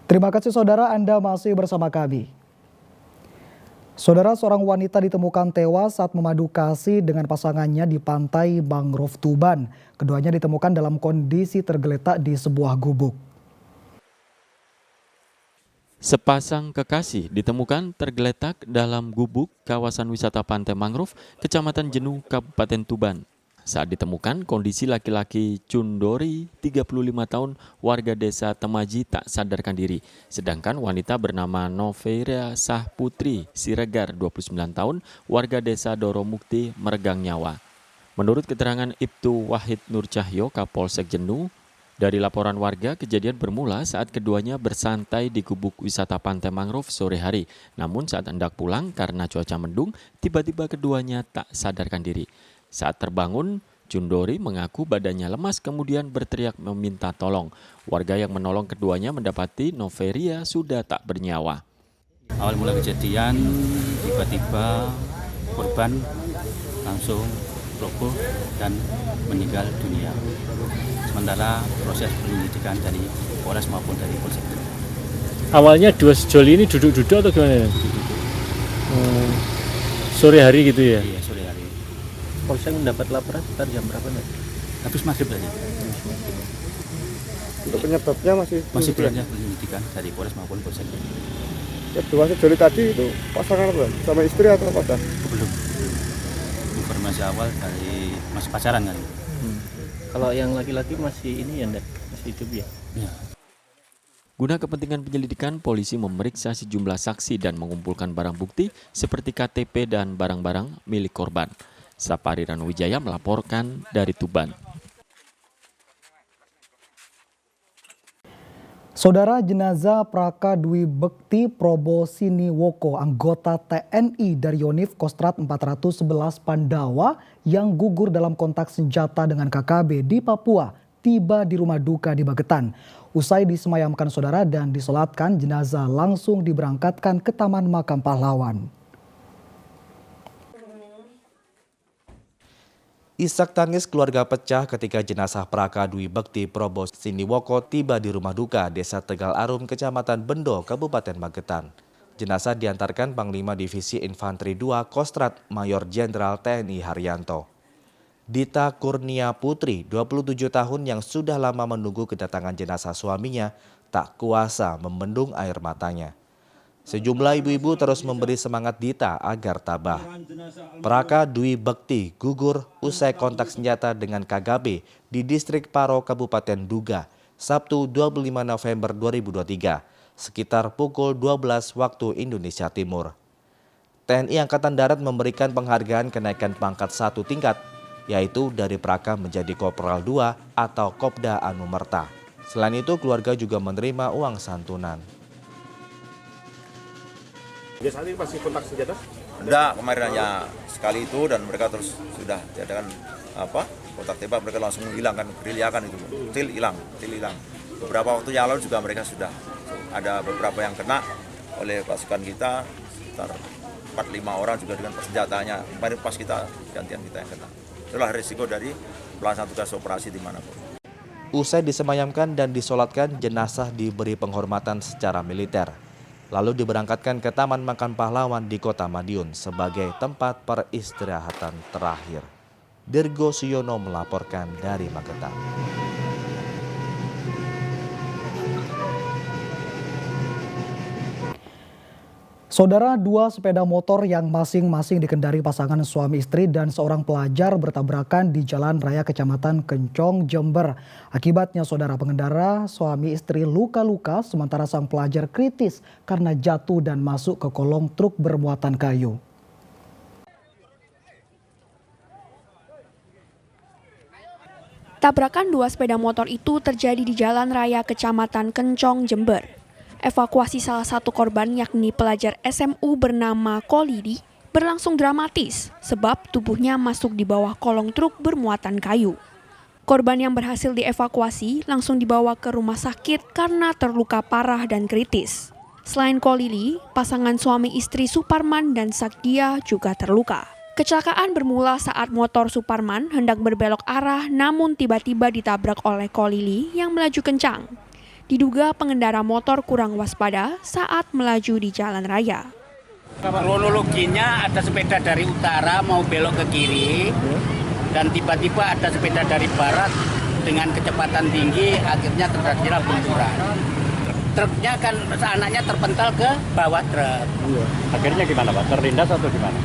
Terima kasih saudara, Anda masih bersama kami. Saudara, seorang wanita ditemukan tewas saat memadu kasih dengan pasangannya di pantai mangrove Tuban. Keduanya ditemukan dalam kondisi tergeletak di sebuah gubuk. Sepasang kekasih ditemukan tergeletak dalam gubuk kawasan wisata Pantai Mangrove, Kecamatan Jenuh, Kabupaten Tuban. Saat ditemukan, kondisi laki-laki Cundori, 35 tahun, warga desa Temaji tak sadarkan diri. Sedangkan wanita bernama Noveria Sahputri Siregar, 29 tahun, warga desa Doromukti, meregang nyawa. Menurut keterangan Ibtu Wahid Nur Cahyo, Kapolsek Jenuh, dari laporan warga, kejadian bermula saat keduanya bersantai di gubuk wisata Pantai Mangrove sore hari. Namun saat hendak pulang karena cuaca mendung, tiba-tiba keduanya tak sadarkan diri. Saat terbangun, Cundori mengaku badannya lemas kemudian berteriak meminta tolong. Warga yang menolong keduanya mendapati Noveria sudah tak bernyawa. Awal mula kejadian, tiba-tiba korban langsung roboh dan meninggal dunia. Sementara proses penyelidikan dari Polres maupun dari Polsek. Awalnya dua sejoli ini duduk-duduk atau gimana? Sore hari gitu ya? Iya, sore hari. Polsek mendapat laporan sekitar jam berapa nih? Habis maghrib tadi. Untuk penyebabnya Masih belum penyelidikan dari Polres maupun Polsek. Kedua sejoli tadi itu pasangan apa? Sama istri atau pacar? Belum. Informasi awal dari masih pacaran kan. Kalau yang laki-laki masih ini ya, masih hidup ya? Ya. Guna kepentingan penyelidikan, polisi memeriksa sejumlah saksi dan mengumpulkan barang bukti seperti KTP dan barang-barang milik korban. Sapari Wijaya melaporkan dari Tuban. Saudara, jenazah Praka Dwi Bekti Probosiniwoko, anggota TNI dari Yonif Kostrad 411 Pandawa yang gugur dalam kontak senjata dengan KKB di Papua, tiba di rumah duka di Magetan. Usai disemayamkan saudara dan disolatkan, jenazah langsung diberangkatkan ke Taman Makam Pahlawan. Isak tangis keluarga pecah ketika jenazah Praka Dwi Bekti Probosiniwoko tiba di rumah duka Desa Tegal Arum, Kecamatan Bendo, Kabupaten Magetan. Jenazah diantarkan Panglima Divisi Infanteri 2 Kostrad Mayor Jenderal TNI Haryanto. Dita Kurnia Putri, 27 tahun yang sudah lama menunggu kedatangan jenazah suaminya, tak kuasa membendung air matanya. Sejumlah ibu-ibu terus memberi semangat Dita agar tabah. Praka Dwi Bekti gugur usai kontak senjata dengan KGB di Distrik Paro, Kabupaten Duga, Sabtu 25 November 2023, sekitar pukul 12 waktu Indonesia Timur. TNI Angkatan Darat memberikan penghargaan kenaikan pangkat 1 tingkat, yaitu dari Praka menjadi Kopral 2 atau Kopda Anumerta. Selain itu, keluarga juga menerima uang santunan. Biasanya masih kontak senjata? Enggak, kemarin hanya sekali itu dan mereka terus sudah diadakan kontak tembak, mereka langsung menghilangkan gerilyakan itu, til hilang. Beberapa waktu yang lalu juga mereka sudah ada beberapa yang kena oleh pasukan kita, sekitar 4-5 orang juga dengan persenjataannya. Kemarin pas kita gantian kita yang kena. Itulah risiko dari pelaksanaan tugas operasi dimanapun. Usai disemayamkan dan disolatkan, jenazah diberi penghormatan secara militer. Lalu diberangkatkan ke Taman Makam Pahlawan di Kota Madiun sebagai tempat peristirahatan terakhir. Dirgo Suyono melaporkan dari Magetan. Saudara, dua sepeda motor yang masing-masing dikendari pasangan suami istri dan seorang pelajar bertabrakan di Jalan Raya Kecamatan Kencong, Jember. Akibatnya saudara, pengendara suami istri luka-luka sementara sang pelajar kritis karena jatuh dan masuk ke kolong truk bermuatan kayu. Tabrakan dua sepeda motor itu terjadi di Jalan Raya Kecamatan Kencong, Jember. Evakuasi salah satu korban yakni pelajar SMU bernama Kolidi berlangsung dramatis sebab tubuhnya masuk di bawah kolong truk bermuatan kayu. Korban yang berhasil dievakuasi langsung dibawa ke rumah sakit karena terluka parah dan kritis. Selain Kolili, pasangan suami istri Suparman dan Sakdia juga terluka. Kecelakaan bermula saat motor Suparman hendak berbelok arah namun tiba-tiba ditabrak oleh Kolili yang melaju kencang. Diduga pengendara motor kurang waspada saat melaju di jalan raya. Kronologinya ada sepeda dari utara mau belok ke kiri dan tiba-tiba ada sepeda dari barat dengan kecepatan tinggi, akhirnya terjadilah benturan. Truknya kan anaknya terpental ke bawah truk. Akhirnya gimana Pak? Terlindas atau gimana?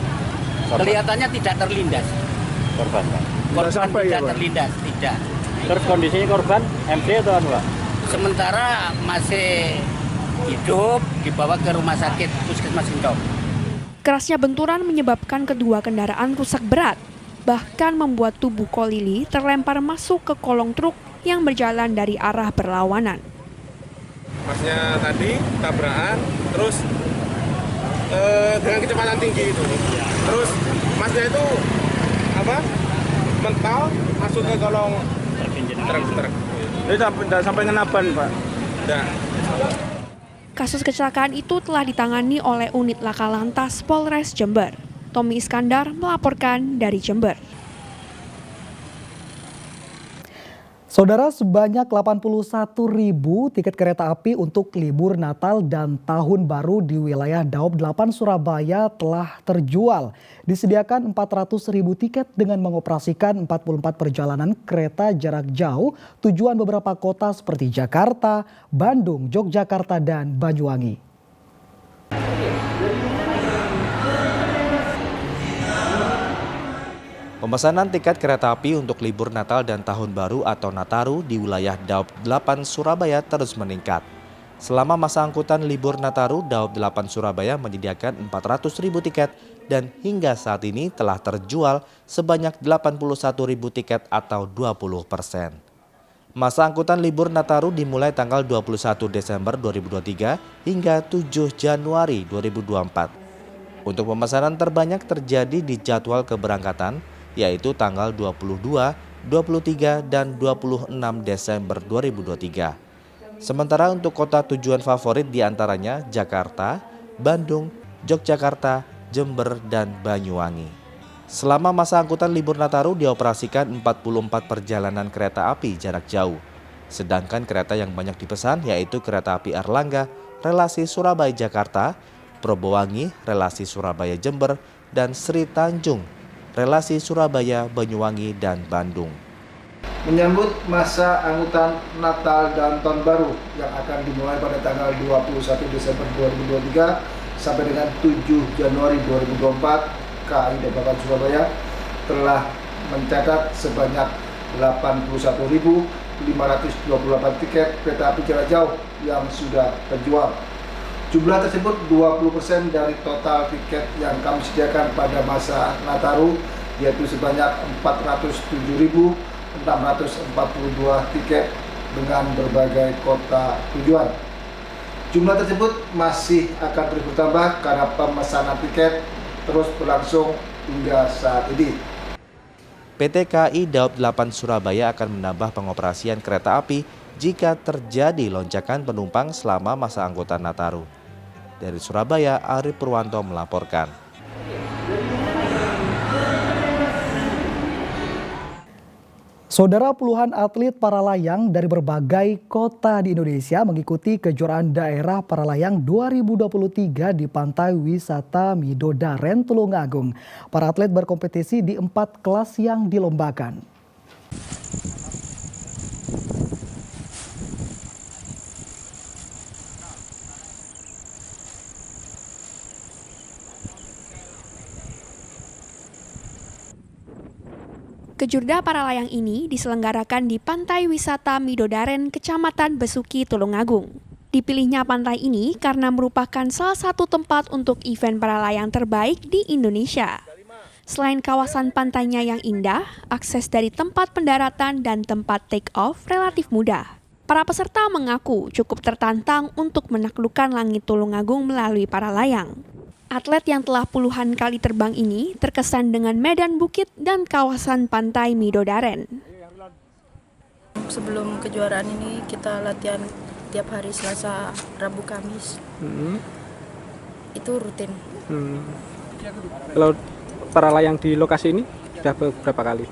Kelihatannya tidak terlindas. Korban Pak? Korban tidak terlindas, tidak. Terus kondisinya korban MC atau apa Pak? Sementara masih hidup, dibawa ke rumah sakit Puskesmas Kencong. Kerasnya benturan menyebabkan kedua kendaraan rusak berat, bahkan membuat tubuh Kolili terlempar masuk ke kolong truk yang berjalan dari arah berlawanan. Masnya tadi tabrakan, terus dengan kecepatan tinggi itu. Terus masnya itu mental masuk ke kolong truk. Ini tidak sampai ngenaban Pak. Tidak. Kasus kecelakaan itu telah ditangani oleh unit Laka Lantas Polres Jember. Tommy Iskandar melaporkan dari Jember. Saudara, sebanyak 81.000 tiket kereta api untuk libur Natal dan Tahun Baru di wilayah Daop 8 Surabaya telah terjual. Disediakan 400.000 tiket dengan mengoperasikan 44 perjalanan kereta jarak jauh tujuan beberapa kota seperti Jakarta, Bandung, Yogyakarta, dan Banyuwangi. Pemesanan tiket kereta api untuk libur Natal dan Tahun Baru atau Nataru di wilayah Daop 8 Surabaya terus meningkat. Selama masa angkutan libur Nataru, Daop 8 Surabaya menyediakan 400.000 tiket dan hingga saat ini telah terjual sebanyak 81.000 tiket atau 20%. Masa angkutan libur Nataru dimulai tanggal 21 Desember 2023 hingga 7 Januari 2024. Untuk pemesanan terbanyak terjadi di jadwal keberangkatan, yaitu tanggal 22, 23, dan 26 Desember 2023. Sementara untuk kota tujuan favorit diantaranya Jakarta, Bandung, Yogyakarta, Jember, dan Banyuwangi. Selama masa angkutan libur Nataru dioperasikan 44 perjalanan kereta api jarak jauh. Sedangkan kereta yang banyak dipesan yaitu kereta api Erlangga, relasi Surabaya-Jakarta, Probowangi, relasi Surabaya-Jember, dan Sri Tanjung, relasi Surabaya, Banyuwangi, dan Bandung. Menyambut masa angkutan Natal dan Tahun Baru yang akan dimulai pada tanggal 21 Desember 2023 sampai dengan 7 Januari 2024, KAI Daop 8 Surabaya telah mencatat sebanyak 81.528 tiket kereta api jarak jauh yang sudah terjual. Jumlah tersebut 20% dari total tiket yang kami sediakan pada masa Nataru, yaitu sebanyak 407.642 tiket dengan berbagai kota tujuan. Jumlah tersebut masih akan terus bertambah karena pemesanan tiket terus berlangsung hingga saat ini. PT KAI Daop 8 Surabaya akan menambah pengoperasian kereta api jika terjadi lonjakan penumpang selama masa angkutan Nataru. Dari Surabaya, Ari Purwanto melaporkan. Saudara, puluhan atlet para layang dari berbagai kota di Indonesia mengikuti kejuaraan daerah para layang 2023 di Pantai Wisata Midodaren, Tulungagung. Para atlet berkompetisi di 4 kelas yang dilombakan. Kejurda para layang ini diselenggarakan di Pantai Wisata Midodaren, Kecamatan Besuki, Tulungagung. Dipilihnya pantai ini karena merupakan salah satu tempat untuk event para layang terbaik di Indonesia. Selain kawasan pantainya yang indah, akses dari tempat pendaratan dan tempat take off relatif mudah. Para peserta mengaku cukup tertantang untuk menaklukkan langit Tulungagung melalui para layang. Atlet yang telah puluhan kali terbang ini terkesan dengan medan bukit dan kawasan pantai Midodaren. Sebelum kejuaraan ini kita latihan tiap hari Selasa, Rabu, Kamis. Itu rutin. Kalau para layang di lokasi ini sudah berapa kali?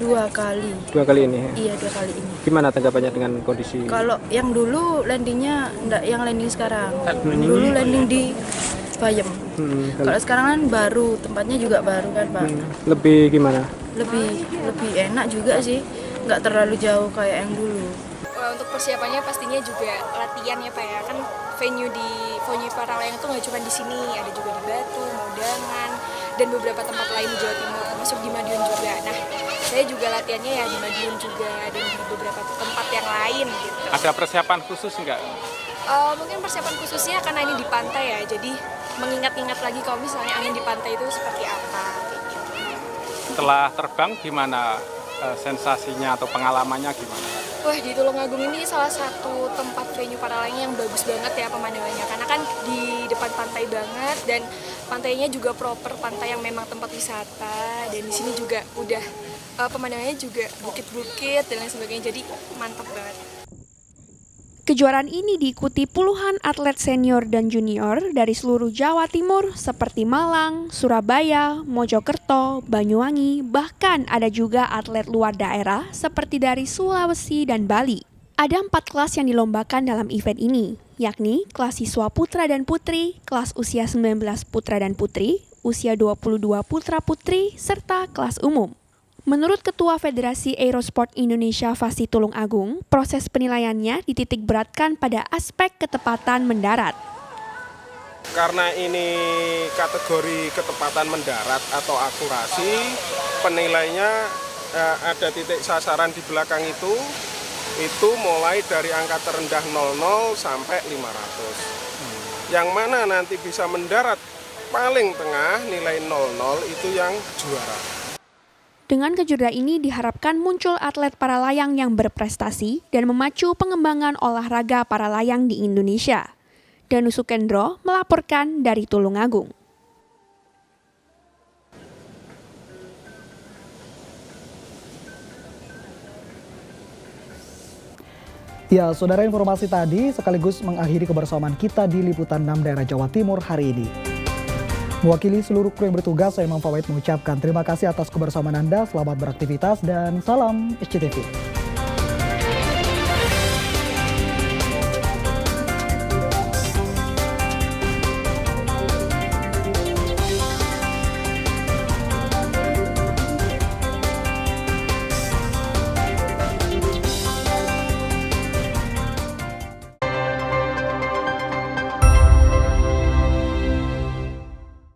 2 kali. 2 kali ini? Iya, 2 kali ini. Gimana tanggapannya dengan kondisi? Kalau yang dulu landingnya enggak yang landing sekarang. Dulu landing di Bayem. Kalau sekarang kan baru, tempatnya juga baru kan Pak. Lebih gimana? Lebih enak juga sih, nggak terlalu jauh kayak yang dulu. Untuk persiapannya pastinya juga latihan ya Pak ya, kan venue para layang itu nggak cuma di sini, ada juga di Batu, Modangan, dan beberapa tempat lain di Jawa Timur, termasuk di Madiun juga. Nah, saya juga latihannya ya di Madiun juga, dan di beberapa tempat yang lain gitu. Ada persiapan khusus nggak? Mungkin persiapan khususnya karena ini di pantai ya, jadi mengingat-ingat lagi kalau misalnya angin di pantai itu seperti apa. Setelah terbang gimana sensasinya atau pengalamannya gimana? Wah, di Tulungagung ini salah satu tempat venue para layang yang bagus banget ya pemandangannya, karena kan di depan pantai banget dan pantainya juga proper pantai yang memang tempat wisata, dan di sini juga udah pemandangannya juga bukit-bukit dan lain sebagainya, jadi mantap banget. Kejuaraan ini diikuti puluhan atlet senior dan junior dari seluruh Jawa Timur seperti Malang, Surabaya, Mojokerto, Banyuwangi, bahkan ada juga atlet luar daerah seperti dari Sulawesi dan Bali. Ada 4 kelas yang dilombakan dalam event ini, yakni kelas siswa putra dan putri, kelas usia 19 putra dan putri, usia 22 putra putri, serta kelas umum. Menurut Ketua Federasi Aerosport Indonesia Fasi Tulungagung, proses penilaiannya dititik beratkan pada aspek ketepatan mendarat. Karena ini kategori ketepatan mendarat atau akurasi, penilainya ada titik sasaran di belakang itu mulai dari angka terendah 00 sampai 500. Yang mana nanti bisa mendarat paling tengah nilai 00 itu yang juara. Dengan kejuaraan ini diharapkan muncul atlet para layang yang berprestasi dan memacu pengembangan olahraga para layang di Indonesia. Danu Sukendro melaporkan dari Tulungagung. Ya, saudara, informasi tadi sekaligus mengakhiri kebersamaan kita di Liputan 6 Daerah Jawa Timur hari ini. Mewakili seluruh kru yang bertugas, saya Imam Fawait mengucapkan terima kasih atas kebersamaan Anda, selamat beraktivitas, dan salam SCTV.